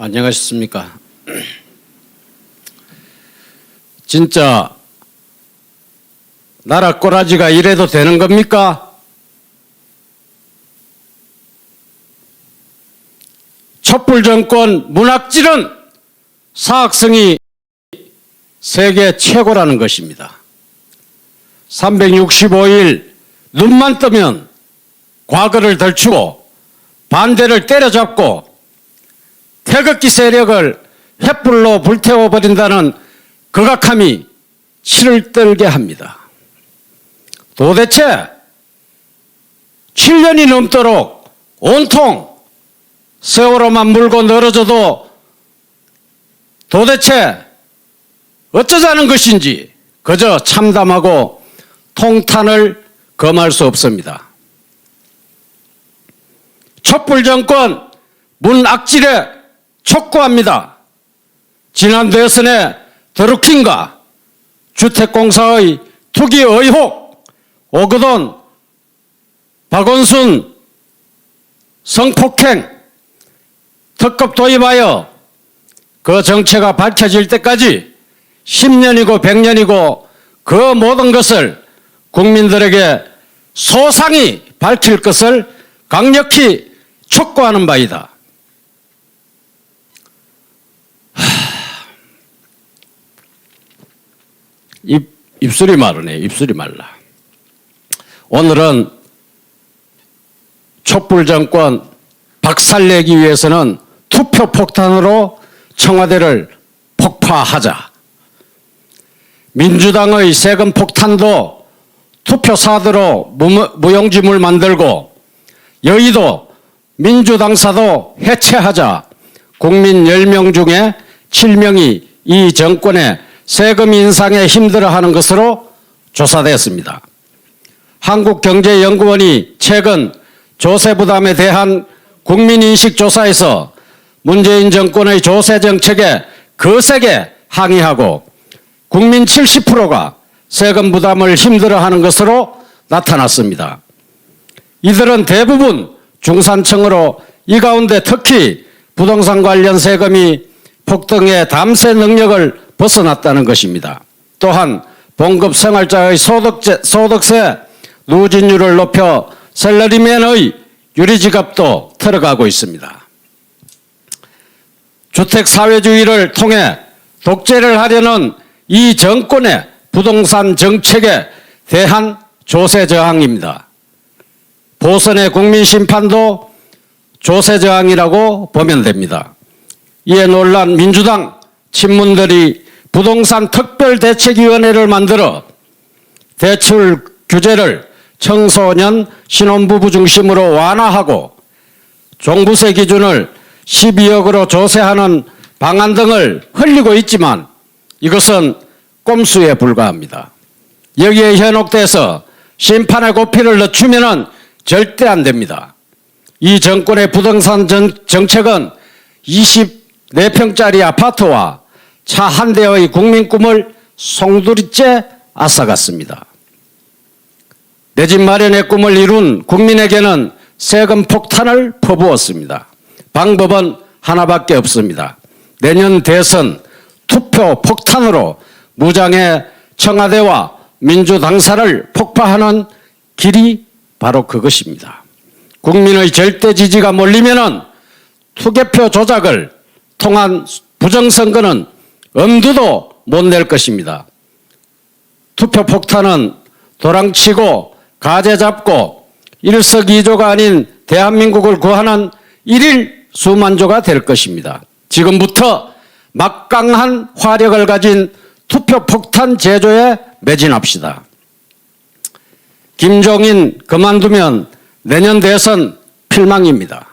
안녕하셨습니까? 진짜 나라 꼬라지가 이래도 되는 겁니까? 촛불 정권 문학질은 사학성이 세계 최고라는 것입니다. 365일 눈만 뜨면 과거를 덜추고 반대를 때려잡고 태극기 세력을 횃불로 불태워버린다는 극악함이 치를 떨게 합니다. 도대체 7년이 넘도록 온통 세월호만 물고 늘어져도 도대체 어쩌자는 것인지 그저 참담하고 통탄을 금할 수 없습니다. 촛불 정권 문악질에 촉구합니다. 지난 대선의 드루킹과 주택공사의 투기 의혹, 오거돈, 박원순 성폭행, 특급 도입하여 그 정체가 밝혀질 때까지 10년이고 100년이고 그 모든 것을 국민들에게 소상히 밝힐 것을 강력히 촉구하는 바이다. 입술이 마르네. 입술이 말라. 오늘은 촛불 정권 박살내기 위해서는 투표 폭탄으로 청와대를 폭파하자. 민주당의 세금 폭탄도 투표 사드로 무용지물 만들고 여의도 민주당사도 해체하자. 국민 10명 중에 7명이 이 정권의 세금 인상에 힘들어하는 것으로 조사됐습니다. 한국경제연구원이 최근 조세 부담에 대한 국민인식 조사에서 문재인 정권의 조세 정책에 거세게 항의하고 국민 70%가 세금 부담을 힘들어하는 것으로 나타났습니다. 이들은 대부분 중산층으로 이 가운데 특히 부동산 관련 세금이 폭등해 담세 능력을 벗어났다는 것입니다. 또한 봉급 생활자의 소득세 누진율을 높여 셀러리맨의 유리지갑도 털어가고 있습니다. 주택사회주의를 통해 독재를 하려는 이 정권의 부동산 정책에 대한 조세 저항입니다. 보선의 국민심판도 조세 저항이라고 보면 됩니다. 이에 놀란 민주당 친문들이 부동산 특별대책위원회를 만들어 대출 규제를 청소년 신혼부부 중심으로 완화하고 종부세 기준을 12억으로 조세하는 방안 등을 흘리고 있지만 이것은 꼼수에 불과합니다. 여기에 현혹돼서 심판의 고삐를 늦추면 절대 안 됩니다. 이 정권의 부동산 정책은 24평짜리 아파트와 차 한 대의 국민 꿈을 송두리째 앗아갔습니다. 내 집 마련의 꿈을 이룬 국민에게는 세금 폭탄을 퍼부었습니다. 방법은 하나밖에 없습니다. 내년 대선 투표 폭탄으로 무장의 청와대와 민주당사를 폭파하는 길이 바로 그것입니다. 국민의 절대 지지가 몰리면은 투개표 조작을 통한 부정선거는 엄두도 못 낼 것입니다. 투표 폭탄은 도랑치고 가재 잡고 일석이조가 아닌 대한민국을 구하는 일일 수만조가 될 것입니다. 지금부터 막강한 화력을 가진 투표 폭탄 제조에 매진합시다. 김종인 그만두면 내년 대선 필망입니다.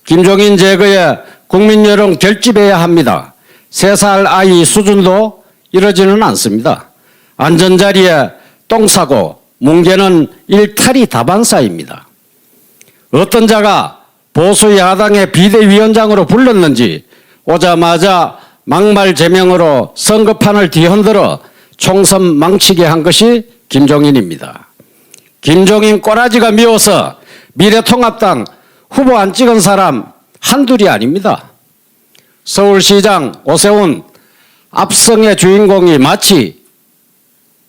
김종인 제거에 국민 여론 결집해야 합니다. 3살 아이 수준도 이러지는 않습니다. 안전자리에 똥 싸고 뭉개는 일탈이 다반사입니다. 어떤 자가 보수 야당의 비대위원장으로 불렀는지 오자마자 막말 제명으로 선거판을 뒤흔들어 총선 망치게 한 것이 김종인입니다. 김종인 꼬라지가 미워서 미래통합당 후보 안 찍은 사람 한둘이 아닙니다. 서울시장 오세훈 압승의 주인공이 마치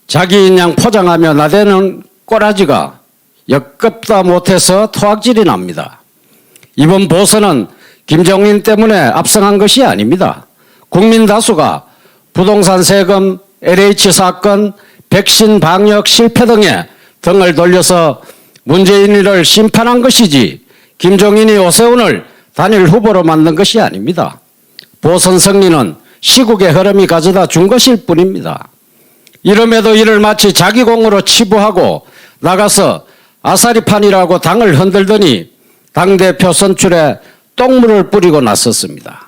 자기인 양 포장하며 나대는 꼬라지가 역겹다 못해서 토악질이 납니다. 이번 보선은 김종인 때문에 압승한 것이 아닙니다. 국민 다수가 부동산 세금, LH 사건, 백신 방역 실패 등에 등을 돌려서 문재인을 심판한 것이지 김종인이 오세훈을 단일 후보로 만든 것이 아닙니다. 보선 승리는 시국의 흐름이 가져다 준 것일 뿐입니다. 이름에도 이를 마치 자기 공으로 치부하고 나가서 아사리판이라고 당을 흔들더니 당대표 선출에 똥물을 뿌리고 나섰습니다.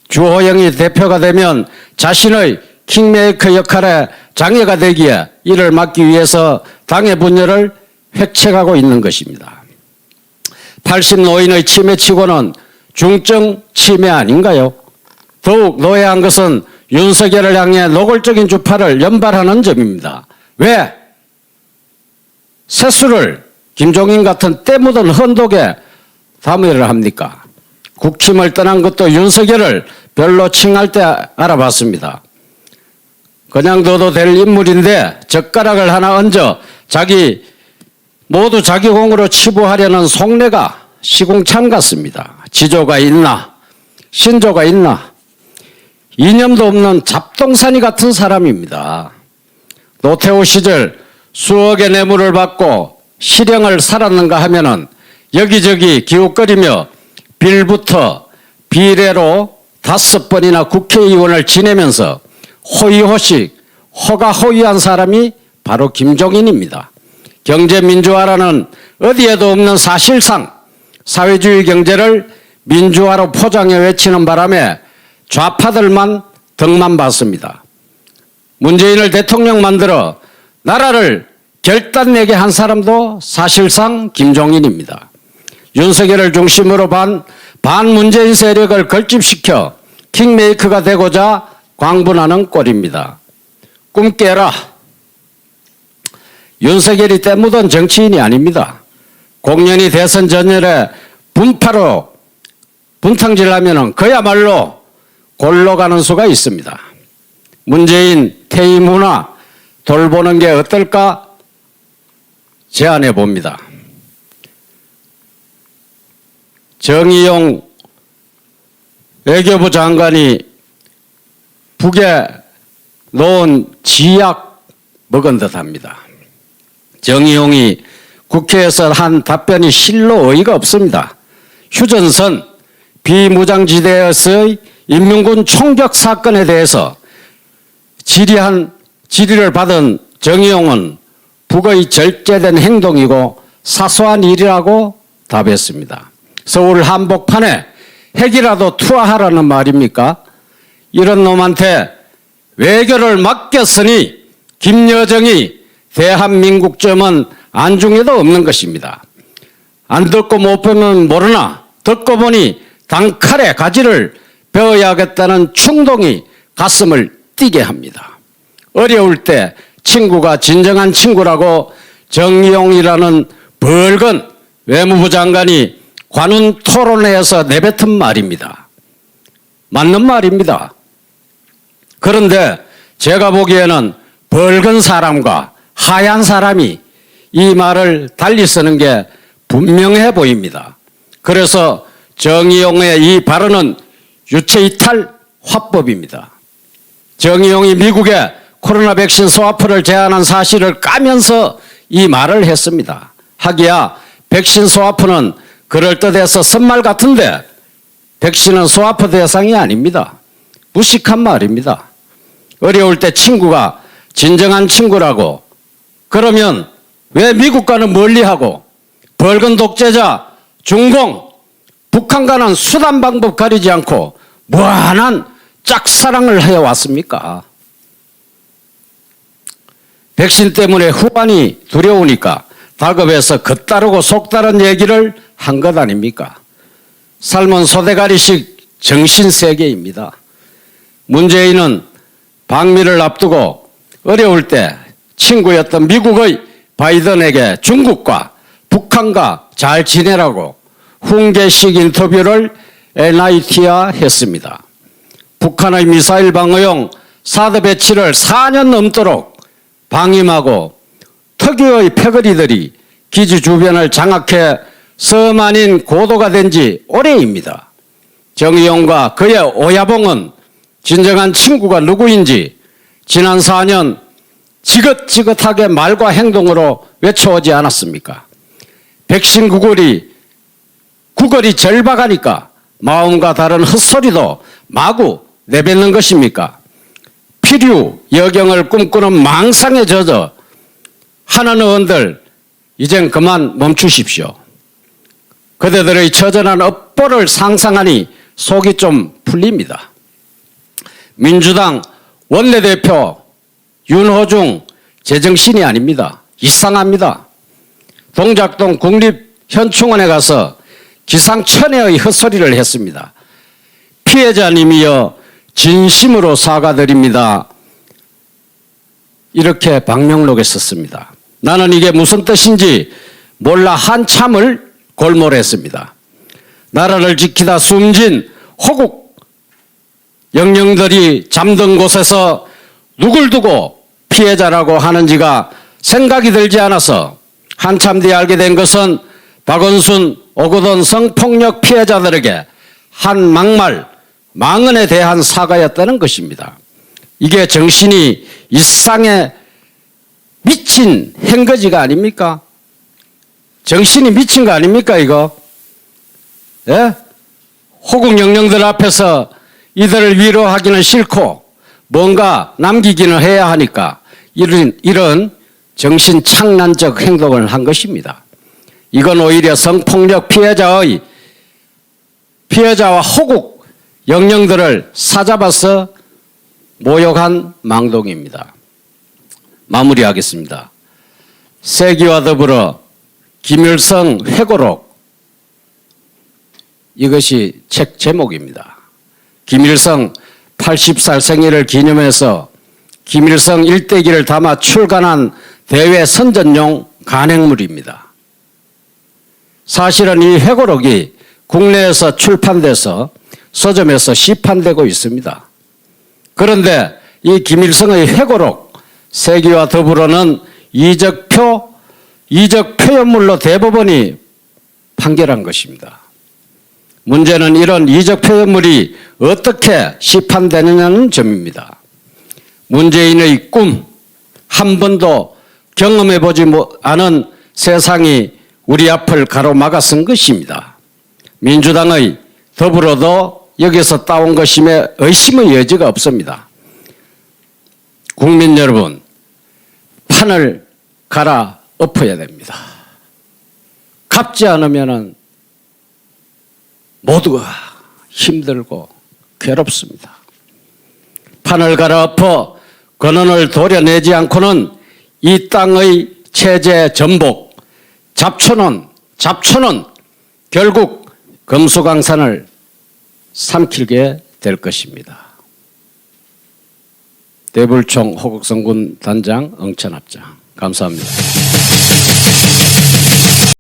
주호영이 대표가 되면 자신의 킹메이커 역할에 장애가 되기에 이를 막기 위해서 당의 분열을 획책하고 있는 것입니다. 80노인의 치매치고는 중증 치매 아닌가요? 더욱 노예한 것은 윤석열을 향해 노골적인 주파를 연발하는 점입니다. 왜 세수를 김종인 같은 때 묻은 헌독에 담으려 합니까? 국힘을 떠난 것도 윤석열을 별로 칭할 때 알아봤습니다. 그냥 둬도 될 인물인데 젓가락을 하나 얹어 모두 자기 공으로 치부하려는 속내가 시궁창 같습니다. 지조가 있나 신조가 있나 이념도 없는 잡동사니 같은 사람입니다. 노태우 시절 수억의 뇌물을 받고 실형을 살았는가 하면은 여기저기 기웃거리며 빌부터 비례로 5번이나 국회의원을 지내면서 호의호식 호가호위한 사람이 바로 김종인입니다. 경제민주화라는 어디에도 없는 사실상 사회주의 경제를 민주화로 포장해 외치는 바람에 좌파들만 덕만 봤습니다. 문재인을 대통령 만들어 나라를 결단내게 한 사람도 사실상 김종인입니다. 윤석열을 중심으로 반문재인 세력을 결집시켜 킹메이커가 되고자 광분하는 꼴입니다. 꿈 깨라. 윤석열이 때묻은 정치인이 아닙니다. 공연히 대선 전열에 분파로 분탕질하면 그야말로 골로 가는 수가 있습니다. 문재인 퇴임 후나 돌보는 게 어떨까 제안해 봅니다. 정의용 외교부 장관이 북에 놓은 지약 먹은 듯합니다. 정의용이 국회에서 한 답변이 실로 어이가 없습니다. 휴전선 비무장지대에서의 인민군 총격 사건에 대해서 질의를 받은 정의용은 북의 절제된 행동이고 사소한 일이라고 답했습니다. 서울 한복판에 핵이라도 투하하라는 말입니까? 이런 놈한테 외교를 맡겼으니 김여정이 대한민국점은 안중에도 없는 것입니다. 안 듣고 못 보면 모르나 듣고 보니 단칼에 가지를 배워야겠다는 충동이 가슴을 뛰게 합니다. 어려울 때 친구가 진정한 친구라고 정의용이라는 벌건 외무부 장관이 관훈 토론회에서 내뱉은 말입니다. 맞는 말입니다. 그런데 제가 보기에는 벌건 사람과 하얀 사람이 이 말을 달리 쓰는 게 분명해 보입니다. 그래서 정의용의 이 발언은 유체이탈 화법입니다. 정의용이 미국에 코로나 백신 스와프를 제안한 사실을 까면서 이 말을 했습니다. 하기야 백신 스와프는 그럴듯해서 선말 같은데 백신은 스와프 대상이 아닙니다. 무식한 말입니다. 어려울 때 친구가 진정한 친구라고 그러면 왜 미국과는 멀리하고 벌건 독재자 중공 북한과는 수단 방법 가리지 않고 무한한 짝사랑을 해왔습니까? 백신 때문에 후환이 두려우니까 다급해서 겉다르고 속다른 얘기를 한 것 아닙니까? 삶은 소대가리식 정신세계입니다. 문재인은 방미를 앞두고 어려울 때 친구였던 미국의 바이든에게 중국과 북한과 잘 지내라고 훈계식 인터뷰를 NIT와 했습니다. 북한의 미사일 방어용 사드 배치를 4년 넘도록 방임하고 특유의 패거리들이 기지 주변을 장악해 섬 아닌 고도가 된 지 오래입니다. 정의용과 그의 오야봉은 진정한 친구가 누구인지 지난 4년 지긋지긋하게 말과 행동으로 외쳐오지 않았습니까? 백신 구걸이 절박하니까 마음과 다른 헛소리도 마구 내뱉는 것입니까? 필요, 여경을 꿈꾸는 망상에 젖어 하는 의원들 이젠 그만 멈추십시오. 그대들의 처절한 업보를 상상하니 속이 좀 풀립니다. 민주당 원내대표 윤호중 제정신이 아닙니다. 이상합니다. 동작동 국립현충원에 가서 기상천외의 헛소리를 했습니다. 피해자님이여 진심으로 사과드립니다. 이렇게 방명록에 썼습니다. 나는 이게 무슨 뜻인지 몰라 한참을 골몰했습니다. 나라를 지키다 숨진 호국 영령들이 잠든 곳에서 누굴 두고 피해자라고 하는지가 생각이 들지 않아서 한참 뒤에 알게 된 것은 박원순, 오거돈 성폭력 피해자들에게 한 막말, 망언에 대한 사과였다는 것입니다. 이게 정신이 이상에 미친 행거지가 아닙니까? 정신이 미친 거 아닙니까 이거? 예? 호국 영령들 앞에서 이들을 위로하기는 싫고 뭔가 남기기는 해야 하니까 이런 정신착란적 행동을 한 것입니다. 이건 오히려 성폭력 피해자와 호국 영령들을 사잡아서 모욕한 망동입니다. 마무리하겠습니다. 세기와 더불어 김일성 회고록, 이것이 책 제목입니다. 김일성 80살 생일을 기념해서 김일성 일대기를 담아 출간한 대외 선전용 간행물입니다. 사실은 이 회고록이 국내에서 출판돼서 서점에서 시판되고 있습니다. 그런데 이 김일성의 회고록, 세기와 더불어는 이적 표현물로 대법원이 판결한 것입니다. 문제는 이런 이적 표현물이 어떻게 시판되느냐는 점입니다. 문재인의 꿈, 한 번도 경험해보지 않은 세상이 우리 앞을 가로막아선 것입니다. 민주당의 더불어도 여기서 따온 것임에 의심의 여지가 없습니다. 국민 여러분, 판을 갈아엎어야 됩니다. 갚지 않으면 모두가 힘들고 괴롭습니다. 판을 갈아엎어 근원을 도려내지 않고는 이 땅의 체제 전복, 잡초는 결국 금수강산을 삼키게 될 것입니다. 대불총 호국성군 단장 응천합장 감사합니다.